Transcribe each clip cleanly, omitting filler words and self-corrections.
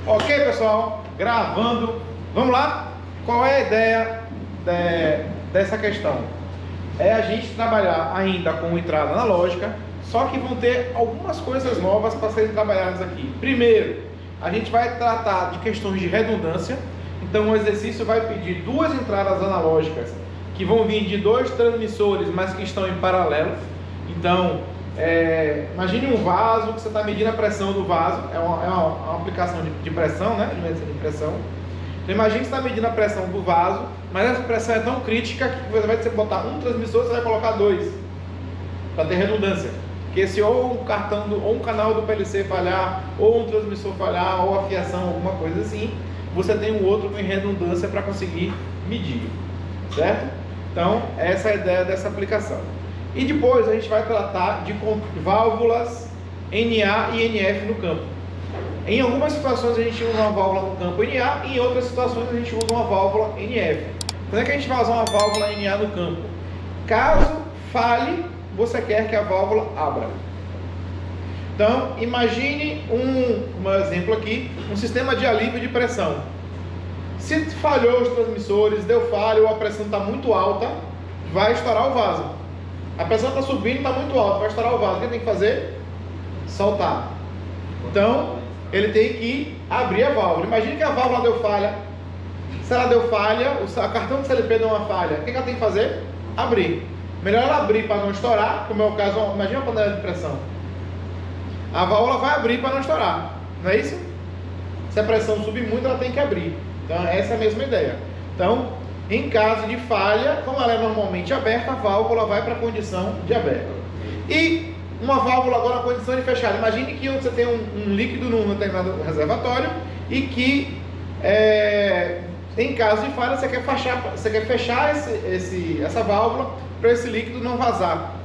Ok, pessoal, gravando. Vamos lá? Qual é a ideia dessa questão? É a gente trabalhar ainda com entrada analógica, só que vão ter algumas coisas novas para serem trabalhadas aqui. Primeiro, a gente vai tratar de questões de redundância. Então o exercício vai pedir duas entradas analógicas que vão vir de dois transmissores, mas que estão em paralelo. Então, imagine um vaso que você está medindo a pressão do vaso. É uma aplicação de pressão, né? De medição de pressão. Então imagine que você está medindo a pressão do vaso, mas essa pressão é tão crítica que você vai botar um transmissor, você vai colocar dois, para ter redundância. Porque se ou um canal do PLC falhar, ou um transmissor falhar, ou a fiação, alguma coisa assim, você tem um outro com redundância para conseguir medir, certo? Então essa é a ideia dessa aplicação. E depois a gente vai tratar de válvulas NA e NF no campo. Em algumas situações a gente usa uma válvula no campo NA, e em outras situações a gente usa uma válvula NF. Quando é que a gente vai usar uma válvula NA no campo? Caso falhe, você quer que a válvula abra. Então, imagine um exemplo aqui, um sistema de alívio de pressão. Se falhou os transmissores, deu falha ou a pressão está muito alta, vai estourar o vaso. A pressão está subindo, está muito alta, vai estourar o vaso. O que tem que fazer? Soltar. Então, ele tem que abrir a válvula. Imagine que a válvula deu falha. Se ela deu falha, o cartão do CLP deu uma falha. O que ela tem que fazer? Abrir. Melhor ela abrir para não estourar, como é o caso, imagina uma panela de pressão. A válvula vai abrir para não estourar, não é isso? Se a pressão subir muito, ela tem que abrir. Então, essa é a mesma ideia. Então, em caso de falha, como ela é normalmente aberta, a válvula vai para a condição de aberta. E uma válvula agora na condição de fechada. Imagine que você tem um líquido num determinado reservatório e que, em caso de falha, você quer fechar essa válvula para esse líquido não vazar.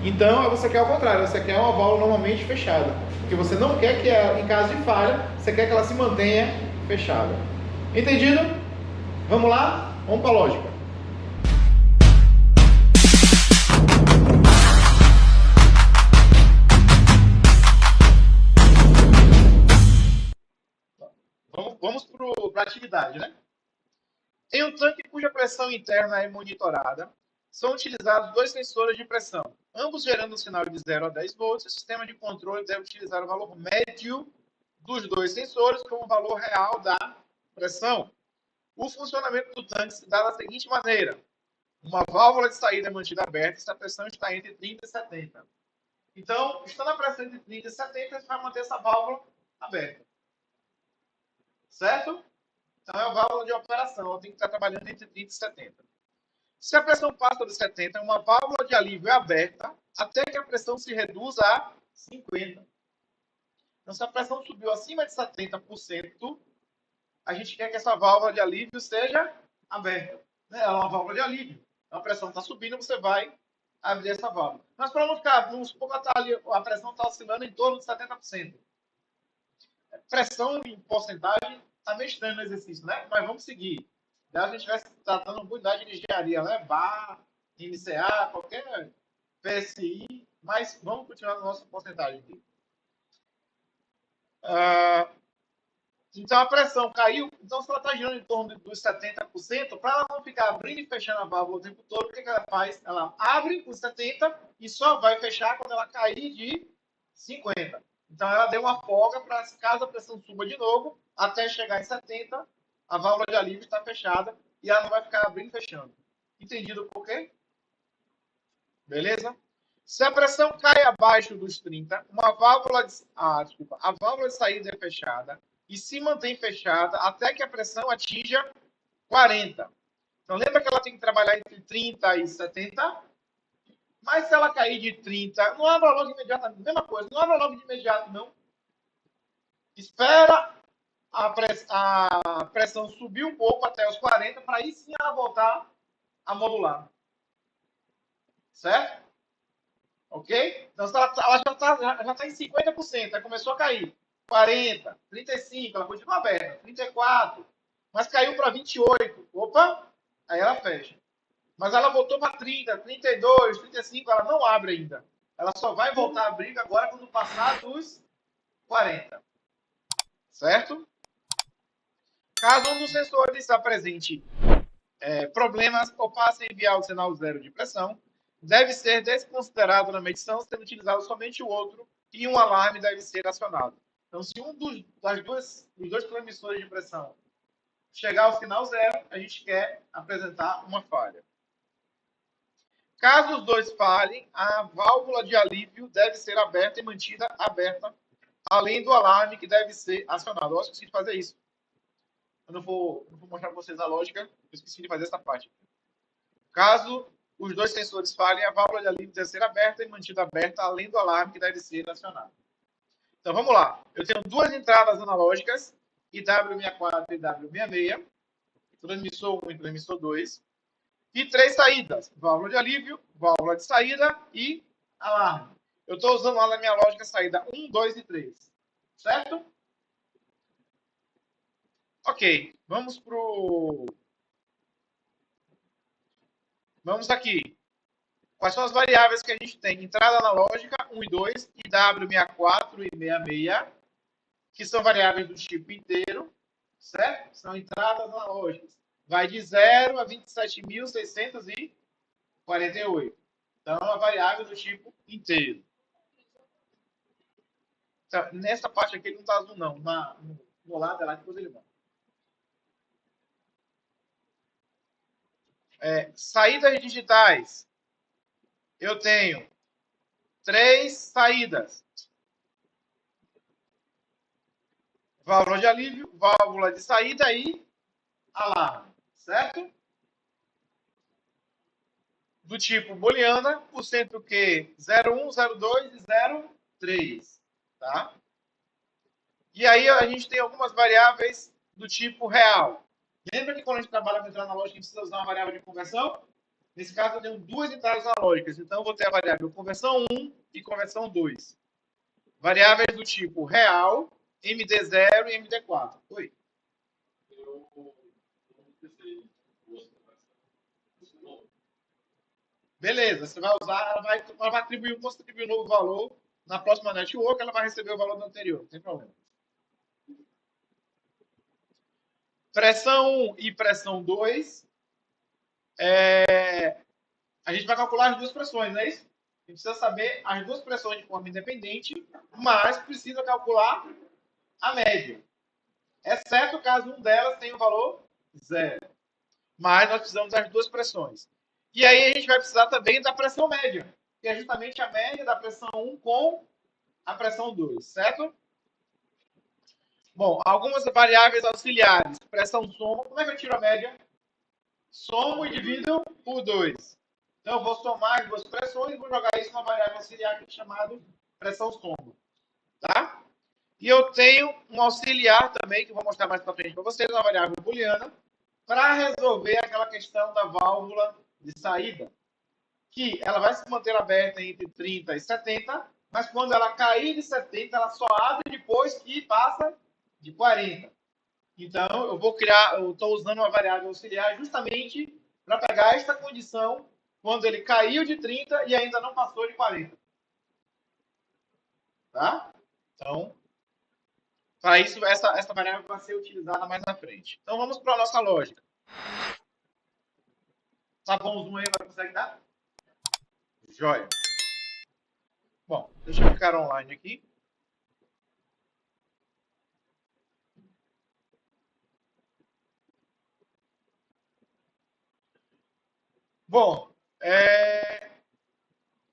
Então, você quer ao contrário, você quer uma válvula normalmente fechada. Porque você não quer que, em caso de falha, você quer que ela se mantenha fechada. Entendido? Vamos lá? Vamos para a lógica. Vamos para a atividade, né? Em um tanque cuja pressão interna é monitorada, são utilizados dois sensores de pressão, ambos gerando um sinal de 0 a 10 volts. O sistema de controle deve utilizar o valor médio dos dois sensores como valor real da pressão. O funcionamento do tanque se dá da seguinte maneira: uma válvula de saída é mantida aberta se a pressão está entre 30 e 70. Então, estando a pressão entre 30 e 70, você vai manter essa válvula aberta. Certo? Então, é a válvula de operação, ela tem que estar trabalhando entre 30 e 70. Se a pressão passa dos 70, uma válvula de alívio é aberta até que a pressão se reduza a 50. Então, se a pressão subiu acima de 70%, a gente quer que essa válvula de alívio seja aberta. Ela é uma válvula de alívio. A pressão está subindo, você vai abrir essa válvula. Mas para não ficar, vamos supor que a pressão está oscilando em torno de 70%. Pressão em porcentagem está meio estranho no exercício, né? Mas vamos seguir. Se a gente estivesse tratando uma unidade de engenharia, né? BAR, MCA, qualquer PSI, mas vamos continuar na nossa porcentagem aqui. Então a pressão caiu, então se ela está girando em torno dos 70%, para ela não ficar abrindo e fechando a válvula o tempo todo, o que ela faz? Ela abre os 70% e só vai fechar quando ela cair de 50%. Então ela deu uma folga para, caso a pressão suba de novo, até chegar em 70%, a válvula de alívio está fechada e ela não vai ficar abrindo e fechando. Entendido por quê? Beleza? Se a pressão cai abaixo dos 30, a válvula de saída é fechada e se mantém fechada até que a pressão atinja 40. Então lembra que ela tem que trabalhar entre 30 e 70? Mas se ela cair de 30, não abra logo de imediato, mesma coisa, não abra logo de imediato, não. Espera a pressão subir um pouco até os 40, para aí sim ela voltar a modular. Certo? Ok? Então ela já está em 50%, aí começou a cair. 40, 35, ela continua aberta. 34, mas caiu para 28. Opa, aí ela fecha. Mas ela voltou para 30, 32, 35, ela não abre ainda. Ela só vai voltar a abrir agora quando passar dos 40. certo? Caso um dos sensores apresente problemas ou passe a enviar o sinal zero de pressão, deve ser desconsiderado na medição, sendo utilizado somente o outro, e um alarme deve ser acionado. Então, se um dos dois transmissores de pressão chegar ao sinal zero, a gente quer apresentar uma falha. Caso os dois falhem, a válvula de alívio deve ser aberta e mantida aberta, além do alarme que deve ser acionado. Eu esqueci de fazer isso. Eu não vou mostrar para vocês a lógica, eu esqueci de fazer essa parte. Caso os dois sensores falhem, a válvula de alívio deve ser aberta e mantida aberta, além do alarme que deve ser acionado. Então vamos lá. Eu tenho duas entradas analógicas, IW64 e IW66, transmissor 1 e transmissor 2, e três saídas: válvula de alívio, válvula de saída e alarme. Eu estou usando lá na minha lógica saída 1, 2 e 3. Certo? Ok. Vamos aqui. Quais são as variáveis que a gente tem? Entrada analógica 1 e 2, IW64 e 66, que são variáveis do tipo inteiro, certo? São entradas analógicas. Vai de 0 a 27.648. Então, é uma variável do tipo inteiro. Então, nessa parte aqui ele não está azul, não. No lado lá, depois ele vai. Saídas digitais. Eu tenho 3 saídas. Válvula de alívio, válvula de saída e alarme. Certo? Do tipo booleana, por cento Q 01, 02 e 03. Tá? E aí a gente tem algumas variáveis do tipo real. Lembra que quando a gente trabalha com entrada analógica, a gente precisa usar uma variável de conversão? Nesse caso, eu tenho duas entradas analógicas. Então, eu vou ter a variável conversão 1 e conversão 2. Variáveis do tipo real, MD0 e MD4. Oi. Beleza, você vai usar, ela vai atribuir um novo valor na próxima network, ela vai receber o valor do anterior, não tem problema. Pressão 1 e pressão 2. A gente vai calcular as duas pressões, não é isso? A gente precisa saber as duas pressões de forma independente, mas precisa calcular a média. Exceto caso um delas tenha o valor 0. Mas nós precisamos das duas pressões. E aí a gente vai precisar também da pressão média, que é justamente a média da pressão 1 com a pressão 2, certo? Bom, algumas variáveis auxiliares. Pressão soma. Como é que eu tiro a média? Somo e divido por 2. Então, eu vou somar as duas pressões e vou jogar isso numa variável auxiliar que é chamada pressão soma. Tá? E eu tenho um auxiliar também, que eu vou mostrar mais para frente para vocês, uma variável booleana, para resolver aquela questão da válvula de saída, que ela vai se manter aberta entre 30 e 70, mas quando ela cair de 70, ela só abre depois que passa de 40. Então, eu estou usando uma variável auxiliar justamente para pegar esta condição quando ele caiu de 30 e ainda não passou de 40. Tá? Então, para isso, essa variável vai ser utilizada mais na frente. Então, vamos para a nossa lógica. Tá bom o zoom aí, vai conseguir dar? Joia. Bom, deixa eu ficar online aqui. Bom,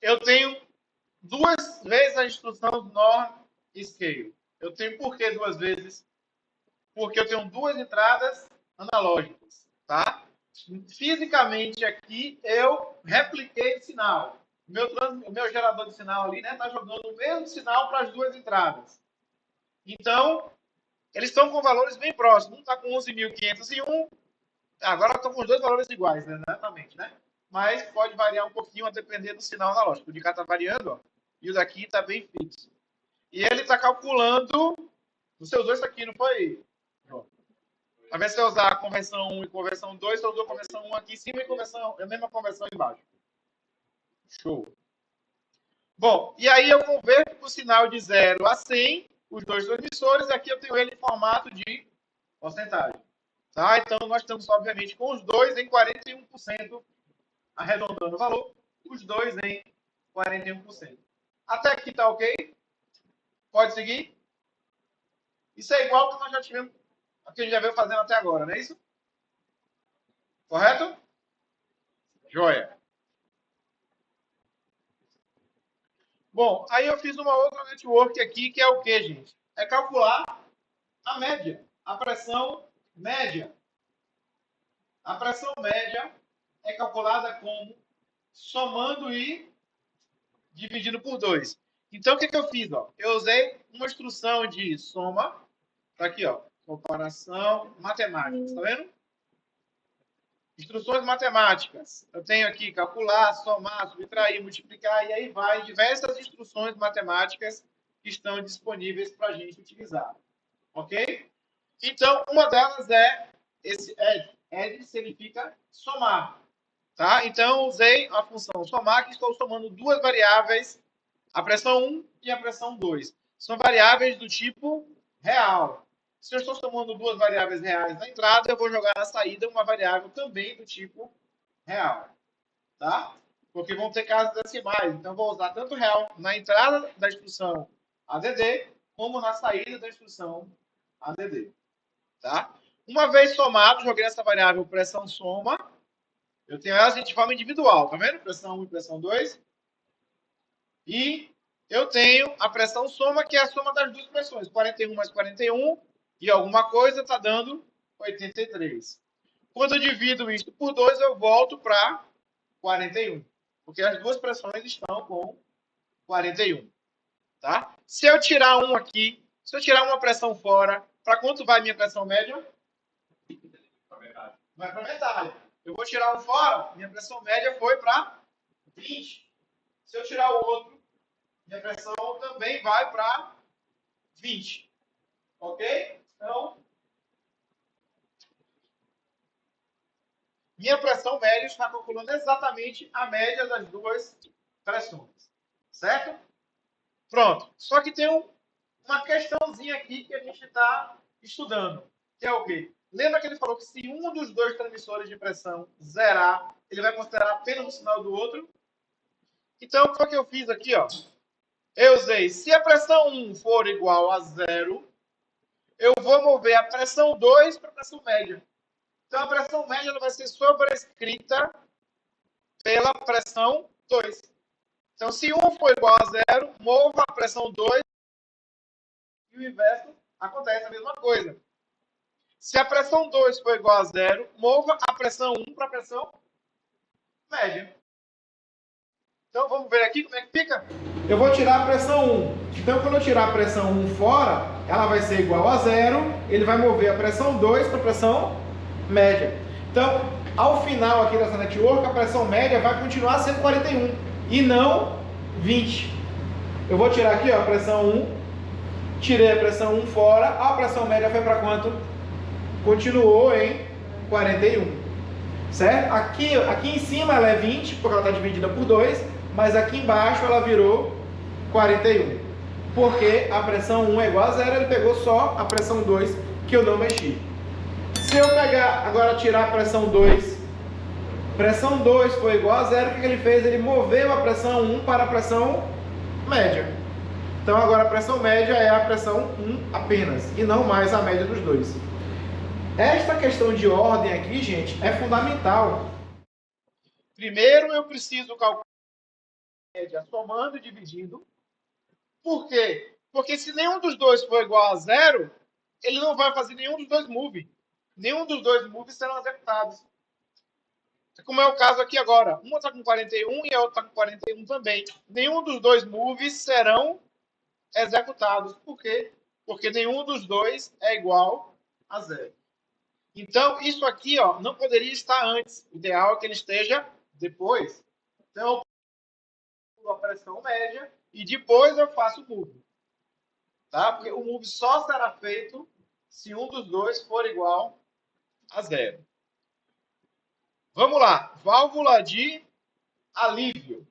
eu tenho duas vezes a instrução NOR Scale. Eu tenho por que duas vezes? Porque eu tenho duas entradas analógicas, tá? Fisicamente aqui eu repliquei o sinal. O meu gerador de sinal ali, né, tá jogando o mesmo sinal para as duas entradas. Então, eles estão com valores bem próximos. Um está com 11.501. Agora estão com os dois valores iguais, né, exatamente, né? Mas pode variar um pouquinho a depender do sinal analógico. O de cá está variando, ó, e o daqui está bem fixo. E ele está calculando. Os seus dois aqui, não foi? Ao invés de você usar a conversão 1 e conversão 2, você usou a conversão 1 aqui em cima e a mesma conversão embaixo. Show. Bom, e aí eu converto o sinal de 0 a 100 os dois transmissores, aqui eu tenho ele em formato de porcentagem. Tá? Então, nós estamos, obviamente, com os dois em 41%, arredondando o valor, os dois em 41%. Até aqui está ok? Pode seguir? Isso é igual ao que nós já tivemos, que a gente já veio fazendo até agora, não é isso? Correto? Joia. Bom, aí eu fiz uma outra network aqui, que é o que, gente? É calcular a média, a pressão média. A pressão média é calculada como somando e dividindo por 2. Então, o que eu fiz? Ó? Eu usei uma instrução de soma. Tá aqui, ó. Comparação matemática. Está vendo? Instruções matemáticas. Eu tenho aqui calcular, somar, subtrair, multiplicar, e aí vai diversas instruções matemáticas que estão disponíveis para a gente utilizar. Ok? Então, uma delas é esse add. Add significa somar. Tá? Então, eu usei a função somar, que estou somando duas variáveis, a pressão 1 e a pressão 2. São variáveis do tipo real. Se eu estou somando duas variáveis reais na entrada, eu vou jogar na saída uma variável também do tipo real. Tá? Porque vão ter casas decimais. Então, eu vou usar tanto real na entrada da instrução ADD, como na saída da instrução ADD. Tá? Uma vez somado, joguei essa variável pressão soma. Eu tenho elas de forma individual, tá vendo? Pressão 1 e pressão 2. E eu tenho a pressão soma, que é a soma das duas pressões. 41 mais 41 e alguma coisa está dando 83. Quando eu divido isso por 2, eu volto para 41. Porque as duas pressões estão com 41. Tá? Se eu tirar um aqui, se eu tirar uma pressão fora, para quanto vai minha pressão média? Vai para metade. Eu vou tirar um fora, minha pressão média foi para 20. Se eu tirar o outro, minha pressão também vai para 20. Ok? Então, minha pressão média está calculando exatamente a média das duas pressões. Certo? Pronto. Só que tem uma questãozinha aqui que a gente está estudando. Que é o quê? Lembra que ele falou que se um dos dois transmissores de pressão zerar, ele vai considerar apenas o sinal do outro? Então, o que eu fiz aqui? Ó? Eu usei, se a pressão 1 for igual a 0, eu vou mover a pressão 2 para a pressão média. Então, a pressão média ela vai ser sobrescrita pela pressão 2. Então, se 1 for igual a 0, mova a pressão 2 e o inverso acontece a mesma coisa. Se a pressão 2 for igual a 0, mova a pressão 1 para a pressão média. Então, vamos ver aqui como é que fica? Eu vou tirar a pressão 1. Então, quando eu tirar a pressão 1 fora, ela vai ser igual a 0. Ele vai mover a pressão 2 para a pressão média. Então, ao final aqui dessa network, a pressão média vai continuar sendo 41 e não 20. Eu vou tirar aqui ó, a pressão 1. Tirei a pressão 1 fora. A pressão média foi para quanto? Continuou em 41. Certo? Aqui em cima ela é 20, porque ela está dividida por 2. Mas aqui embaixo ela virou 41. Porque a pressão 1 é igual a 0, ele pegou só a pressão 2, que eu não mexi. Se eu pegar, agora tirar a pressão 2, pressão 2 foi igual a 0, o que ele fez? Ele moveu a pressão 1 para a pressão média. Então agora a pressão média é a pressão 1 apenas, e não mais a média dos dois. Esta questão de ordem aqui, gente, é fundamental. Primeiro eu preciso calcular média somando e dividindo. Por quê? Porque se nenhum dos dois for igual a 0, ele não vai fazer nenhum dos dois moves. Nenhum dos dois moves serão executados. Como é o caso aqui agora. Uma está com 41 e a outra está com 41 também. Nenhum dos dois moves serão executados. Por quê? Porque nenhum dos dois é igual a 0. Então, isso aqui ó, não poderia estar antes. O ideal é que ele esteja depois. Então, a pressão média e depois eu faço o move. Tá? Porque o move só será feito se um dos dois for igual a 0. Vamos lá. Válvula de alívio.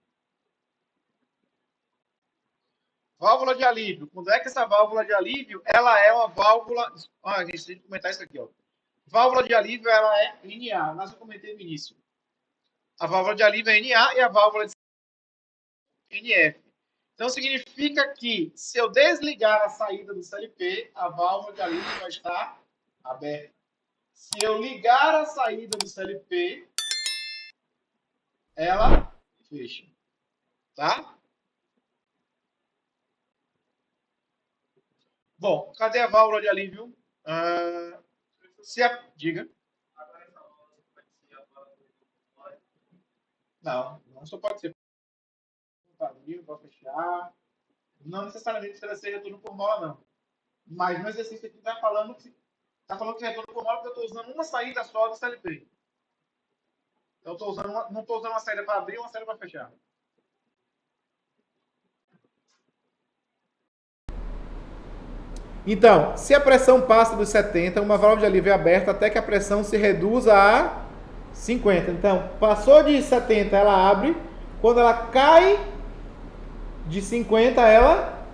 Válvula de alívio. Quando é que essa válvula de alívio, ela é uma válvula... a gente tem que comentar isso aqui, ó. Válvula de alívio, ela é NA. Mas eu comentei no início. A válvula de alívio é NA e a válvula de NF. Então, significa que se eu desligar a saída do CLP, a válvula de alívio vai estar aberta. Se eu ligar a saída do CLP, ela fecha. Tá? Bom, cadê a válvula de alívio? Diga. Não só pode ser. Pode fechar. Não necessariamente precisa ser retorno por mola, não. Mas no exercício aqui está falando que retorno por mola porque eu estou usando uma saída só do CLP. Então, não estou usando uma saída para abrir e uma saída para fechar. Então, se a pressão passa dos 70, uma válvula de alívio é aberta até que a pressão se reduza a 50. Então, passou de 70, ela abre. Quando ela cai de 50, ela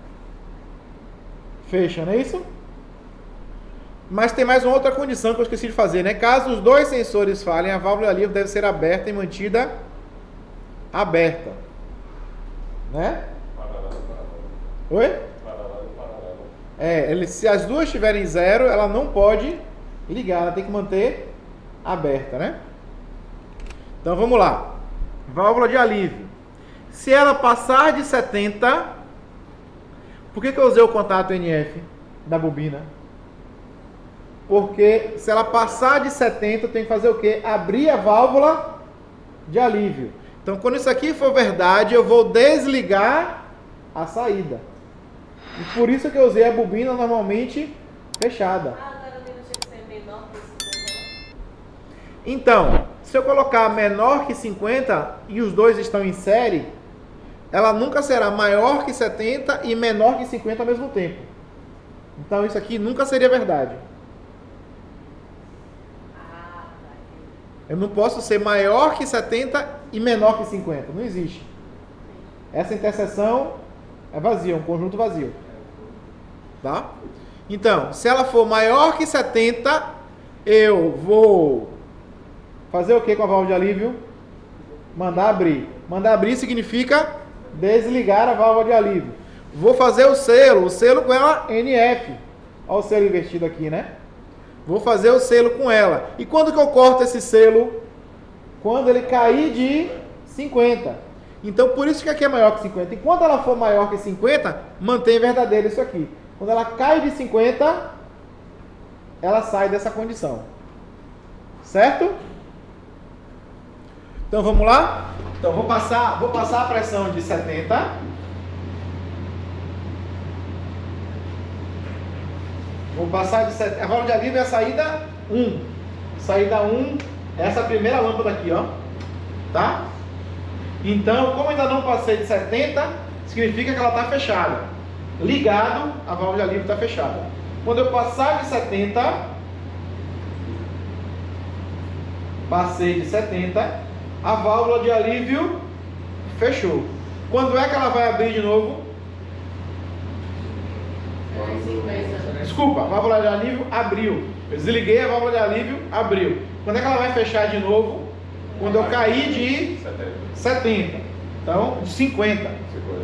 fecha, não é isso? Mas tem mais uma outra condição que eu esqueci de fazer, né? Caso os dois sensores falhem, a válvula de alívio deve ser aberta e mantida aberta. Né? Oi? Se as duas estiverem zero, ela não pode ligar, ela tem que manter aberta, né? Então vamos lá. Válvula de alívio. Se ela passar de 70, por que eu usei o contato NF da bobina? Porque se ela passar de 70, eu tenho que fazer o quê? Abrir a válvula de alívio. Então, quando isso aqui for verdade, eu vou desligar a saída. E por isso que eu usei a bobina normalmente fechada. Agora tinha que ser menor que 50. Então, se eu colocar menor que 50 e os dois estão em série, ela nunca será maior que 70 e menor que 50 ao mesmo tempo. Então, isso aqui nunca seria verdade. Eu não posso ser maior que 70 e menor que 50. Não existe. Essa interseção é vazia, um conjunto vazio. Tá? Então, se ela for maior que 70, eu vou fazer o que com a válvula de alívio? Mandar abrir. Mandar abrir significa desligar a válvula de alívio. Vou fazer o selo com ela NF. Olha o selo invertido aqui, né? Vou fazer o selo com ela. E quando que eu corto esse selo? Quando ele cair de 50. Então, por isso que aqui é maior que 50. Enquanto ela for maior que 50, mantém verdadeiro isso aqui. Quando ela cai de 50, ela sai dessa condição. Certo? Então, vamos lá? Então, vou passar a pressão de 70. Vou passar de 70. A válvula de alívio é a saída 1. Saída 1, essa primeira lâmpada aqui, ó. Tá? Então, como ainda não passei de 70, significa que ela está fechada. Ligado, a válvula de alívio está fechada. Quando eu passar de 70, passei de 70, a válvula de alívio fechou. Quando é que ela vai abrir de novo? Desculpa, a válvula de alívio abriu. Eu desliguei a válvula de alívio, abriu. Quando é que ela vai fechar de novo? Quando eu cair de 70. Então, de 50.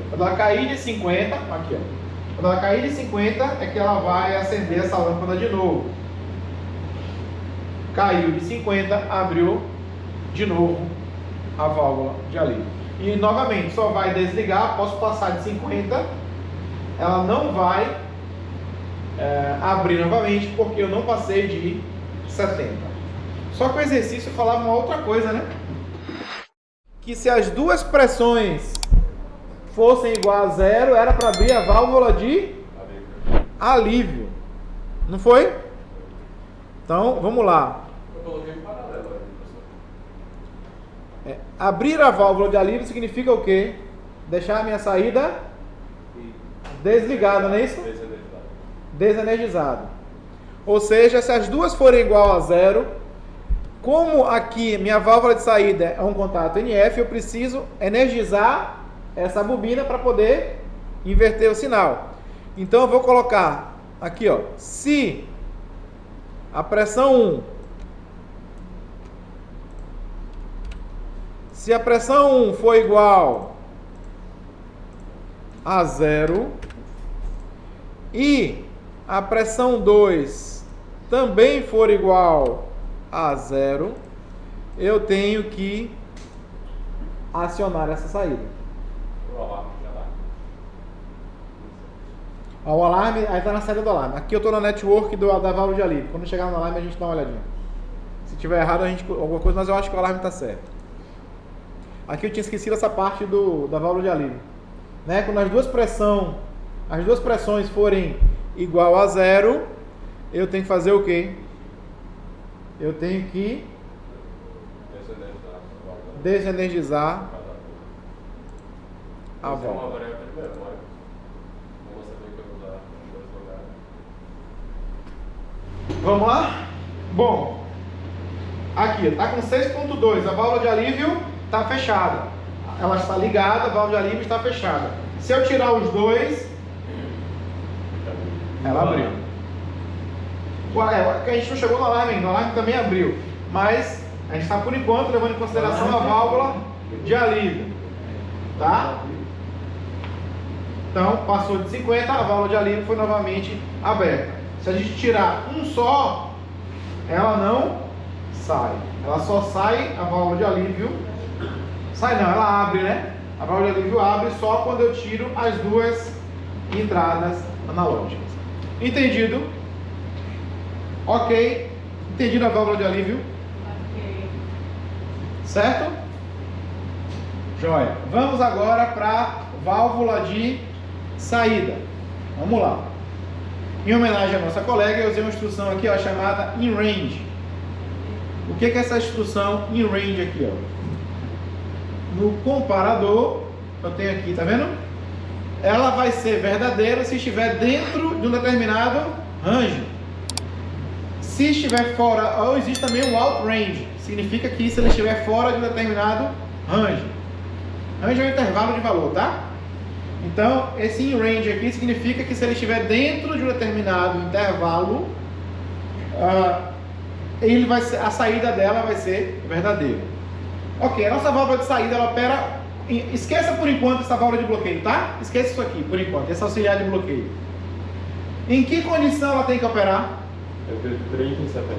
Quando ela cair de 50, aqui ó. Quando ela cair de 50 é que ela vai acender essa lâmpada de novo. Caiu de 50, abriu de novo a válvula de alívio. E novamente, só vai desligar, posso passar de 50, ela não vai abrir novamente, porque eu não passei de 70. Só que o exercício falava uma outra coisa, né? Que se as duas pressões fossem igual a zero, era para abrir a válvula de alívio. Não foi? Então, vamos lá. Eu coloquei em paralelo aí, professor. Abrir a válvula de alívio significa o quê? Deixar a minha saída desligada, não é isso? Desenergizado. Ou seja, se as duas forem igual a zero, como aqui minha válvula de saída é um contato NF, eu preciso energizar essa bobina para poder inverter o sinal. Então eu vou colocar aqui, ó, se a pressão 1, se a pressão 1 for igual a 0 e a pressão 2 também for igual a 0, eu tenho que acionar essa saída. Ó, o alarme, aí está na saída do alarme. Aqui eu estou na network da válvula de alívio. Quando chegar no alarme a gente dá uma olhadinha. Se tiver errado a gente alguma coisa, mas eu acho que o alarme está certo. Aqui eu tinha esquecido essa parte da válvula de alívio. Né? Quando as duas pressões forem igual a 0, eu tenho que fazer o quê? Eu tenho que desenergizar a válvula. Vamos lá? Bom, aqui está com 6.2, a válvula de alívio está fechada. Ela está ligada, a válvula de alívio está fechada. Se eu tirar os dois, ela abriu. A gente não chegou no alarme ainda, o alarme também abriu. Mas a gente está por enquanto levando em consideração a válvula de alívio. Tá? Então, passou de 50, a válvula de alívio foi novamente aberta. Se a gente tirar um só, ela não sai. Ela só sai, a válvula de alívio. Sai não, ela abre, né? A válvula de alívio abre só quando eu tiro as duas entradas analógicas. Entendido? Ok. Entendido a válvula de alívio? Ok. Certo? Joia. Vamos agora para a válvula de saída. Vamos lá. Em homenagem à nossa colega, eu usei uma instrução aqui, ó, chamada in range. O que é essa instrução in range aqui, ó? No comparador, eu tenho aqui, tá vendo? Ela vai ser verdadeira se estiver dentro de um determinado range. Se estiver fora, ou existe também o out range, significa que se ele estiver fora de um determinado range. Range é um intervalo de valor, tá? Então, esse in range aqui significa que se ele estiver dentro de um determinado intervalo, a saída dela vai ser verdadeira. Ok, a nossa válvula de saída, ela opera... Esqueça por enquanto essa válvula de bloqueio, tá? Esqueça isso aqui, por enquanto, esse auxiliar de bloqueio. Em que condição ela tem que operar? Entre 30 e 70.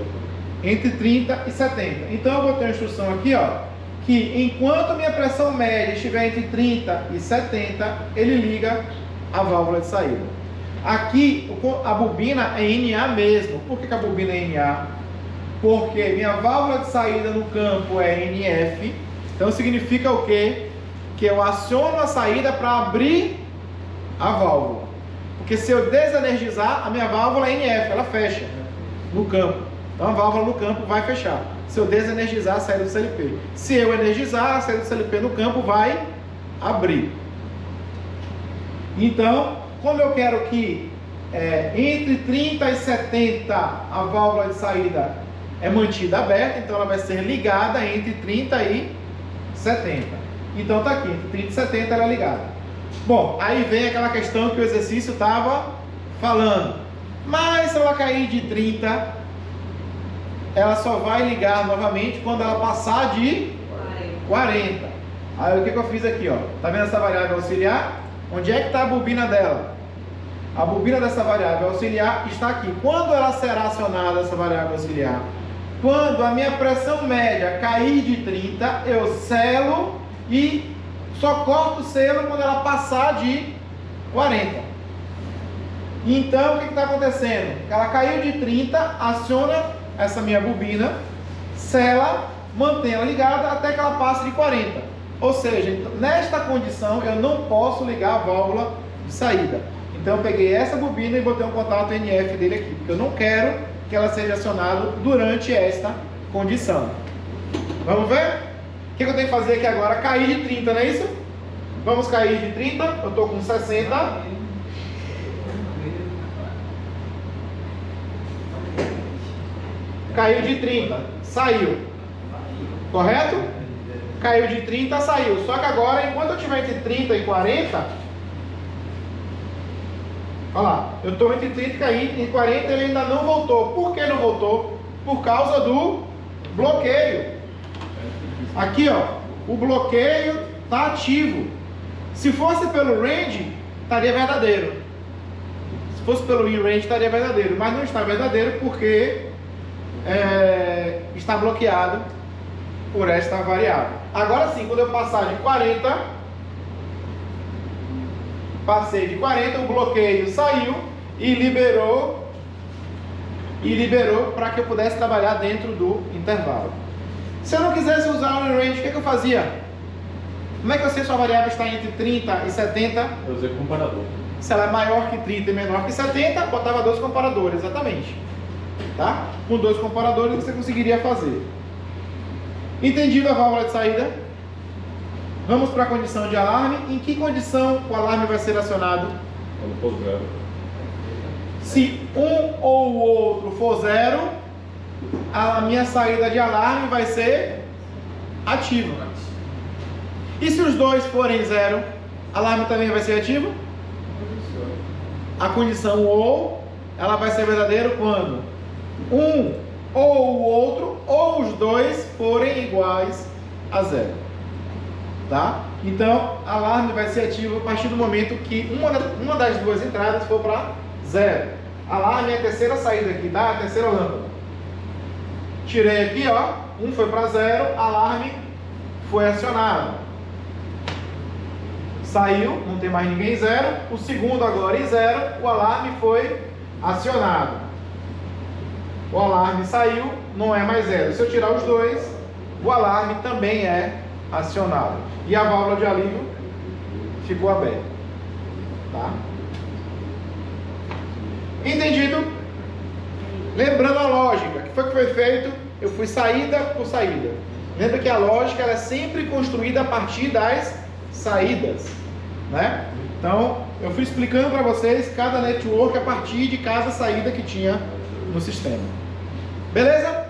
Entre 30 e 70. Então, eu vou ter uma instrução aqui, ó, que enquanto minha pressão média estiver entre 30 e 70, ele liga a válvula de saída. Aqui a bobina é NA mesmo. Por que a bobina é NA? Porque minha válvula de saída no campo é NF. Então significa o quê? Que eu aciono a saída para abrir a válvula. Porque se eu desenergizar, a minha válvula é NF, ela fecha no campo. Então a válvula no campo vai fechar. Se eu desenergizar, a saída do CLP. Se eu energizar, a saída do CLP no campo vai abrir. Então, como eu quero que entre 30 e 70 a válvula de saída é mantida aberta, então ela vai ser ligada entre 30 e 70. Então está aqui, entre 30 e 70 ela é ligada. Bom, aí vem aquela questão que o exercício estava falando. Mas se ela cair de 30, ela só vai ligar novamente quando ela passar de 40. Aí o que eu fiz aqui, ó? Tá vendo essa variável auxiliar? Onde é que está a bobina dela? A bobina dessa variável auxiliar está aqui. Quando ela será acionada, essa variável auxiliar? Quando a minha pressão média cair de 30, eu selo e só corto o selo quando ela passar de 40. Então, o que está acontecendo? Ela caiu de 30, aciona essa minha bobina, sela, mantém ela ligada até que ela passe de 40. Ou seja, nesta condição eu não posso ligar a válvula de saída. Então eu peguei essa bobina e botei um contato NF dele aqui, porque eu não quero que ela seja acionada durante esta condição. Vamos ver? O que eu tenho que fazer aqui agora? Cair de 30, não é isso? Vamos cair de 30, eu estou com 60. Caiu de 30, saiu. Correto? Caiu de 30, saiu. Só que agora, enquanto eu estiver entre 30 e 40, Olha lá, eu estou entre 30 e 40, ele ainda não voltou. Por que não voltou? Por causa do bloqueio. Aqui, ó, o bloqueio está ativo. Se fosse pelo range, estaria verdadeiro. Se fosse pelo in range, estaria verdadeiro. Mas não está verdadeiro porque está bloqueado por esta variável. Agora sim, quando eu passar de 40, passei de 40, o bloqueio saiu e liberou para que eu pudesse trabalhar dentro do intervalo. Se eu não quisesse usar o in range, o que eu fazia? Como é que eu sei se a variável está entre 30 e 70? Eu usei comparador. Se ela é maior que 30 e menor que 70, botava 2 comparadores, exatamente. Tá? Com 2 comparadores você conseguiria fazer. Entendido a válvula de saída? Vamos para a condição de alarme. Em que condição o alarme vai ser acionado? Quando for zero. Se um ou o outro for zero, a minha saída de alarme vai ser ativa. E se os dois forem zero, o alarme também vai ser ativo? A condição ou, ela vai ser verdadeira quando um ou o outro, ou os dois forem iguais a zero. Tá? Então, o alarme vai ser ativo a partir do momento que uma das duas entradas for para zero. Alarme é a terceira saída aqui, tá? A terceira lâmpada. Tirei aqui, ó. Um foi para zero, alarme foi acionado. Saiu, não tem mais ninguém zero. O segundo agora em zero, o alarme foi acionado. O alarme saiu, não é mais zero. Se eu tirar os dois, o alarme também é acionado. E a válvula de alívio ficou aberta. Tá? Entendido? Lembrando a lógica, que foi feito? Eu fui saída por saída. Lembra que a lógica ela é sempre construída a partir das saídas, né? Então, eu fui explicando para vocês cada network a partir de cada saída que tinha no sistema. Beleza?